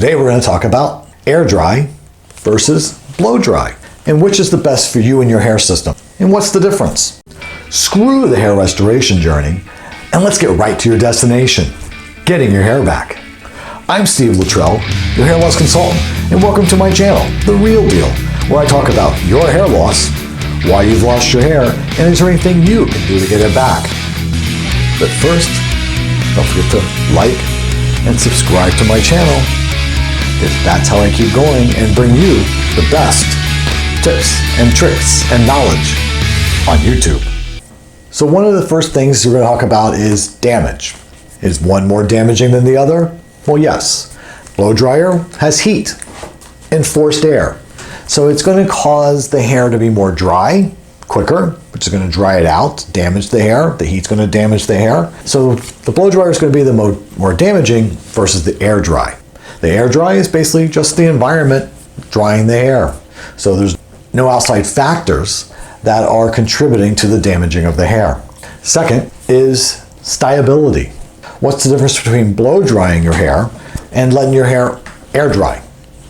Today we're going to talk about air dry versus blow dry, and which is the best for you and your hair system, and what's the difference. Screw the hair restoration journey, and let's get right to your destination, getting your hair back. I'm Steve Luttrell, your hair loss consultant, and welcome to my channel, The Real Deal, where I talk about your hair loss, why you've lost your hair, and is there anything you can do to get it back. But first, don't forget to like and subscribe to my channel, because that's how I keep going and bring you the best tips and tricks and knowledge on YouTube. So one of the first things we're going to talk about is damage. Is one more damaging than the other? Well, yes. Blow dryer has heat and forced air. So it's going to cause the hair to be more dry quicker, which is going to dry it out, damage the hair. The heat's going to damage the hair. So the blow dryer is going to be the more damaging versus the air dry. The air dry is basically just the environment drying the hair. So there's no outside factors that are contributing to the damaging of the hair. Second is styleability. What's the difference between blow drying your hair and letting your hair air dry,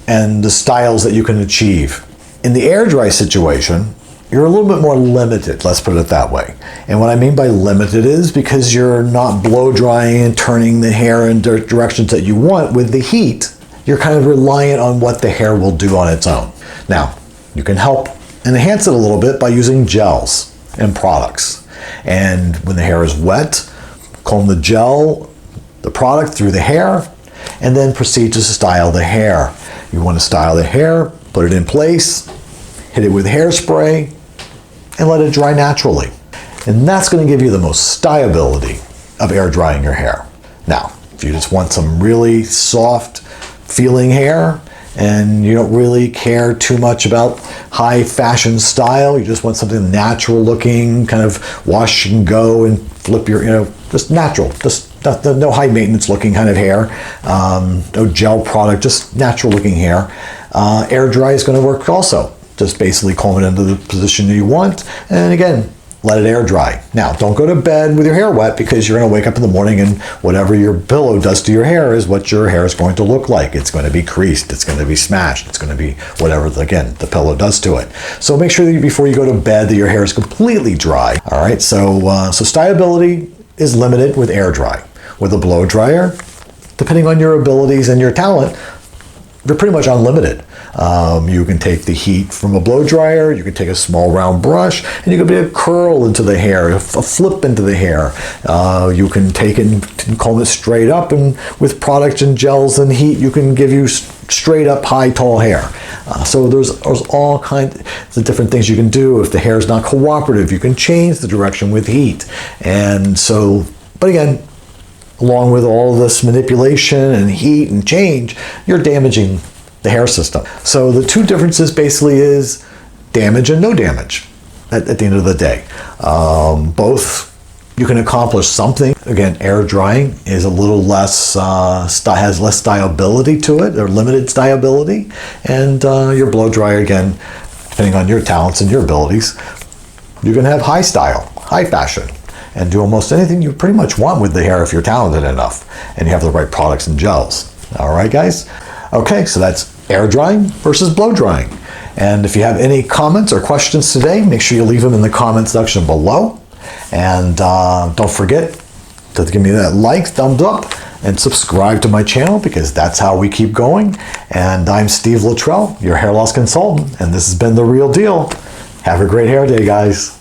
and the styles that you can achieve? In the air dry situation, you're a little bit more limited, let's put it that way. And what I mean by limited is because you're not blow drying and turning the hair in directions that you want with the heat, you're kind of reliant on what the hair will do on its own. Now, you can help enhance it a little bit by using gels and products. And when the hair is wet, comb the gel, the product through the hair, and then proceed to style the hair. You want to style the hair, put it in place, hit it with hairspray, and let it dry naturally. And that's going to give you the most styleability of air drying your hair. Now, if you just want some really soft feeling hair and you don't really care too much about high fashion style, you just want something natural looking, kind of wash and go and flip your, just natural, just no high maintenance looking kind of hair, no gel product, just natural looking hair. Air dry is going to work also. Just basically comb it into the position that you want, and again, let it air dry. Now, don't go to bed with your hair wet, because you're going to wake up in the morning and whatever your pillow does to your hair is what your hair is going to look like. It's going to be creased, it's going to be smashed, it's going to be whatever, again, the pillow does to it. So make sure that before you go to bed that your hair is completely dry. All right, so styleability is limited with air dry. With a blow dryer, depending on your abilities and your talent, they're pretty much unlimited. You can take the heat from a blow dryer, you can take a small round brush, and you can put a curl into the hair, a flip into the hair. You can take it and comb it straight up, and with products and gels and heat, you can give you straight up high, tall hair. So there's all kinds of different things you can do. If the hair is not cooperative, you can change the direction with heat. And so, but again, along with all this manipulation and heat and change, you're damaging the hair system. So the two differences basically is damage and no damage at the end of the day. Both you can accomplish something. Again, air drying is a little less, has less styleability to it, or limited styleability. And your blow dryer, again, depending on your talents and your abilities, you can have high style, high fashion, and do almost anything you pretty much want with the hair if you're talented enough and you have the right products and gels. All right, guys? Okay, so that's air drying versus blow drying. And if you have any comments or questions today, make sure you leave them in the comment section below. And don't forget to give me that like, thumbs up, and subscribe to my channel, because that's how we keep going. And I'm Steve Luttrell, your hair loss consultant, and this has been The Real Deal. Have a great hair day, guys.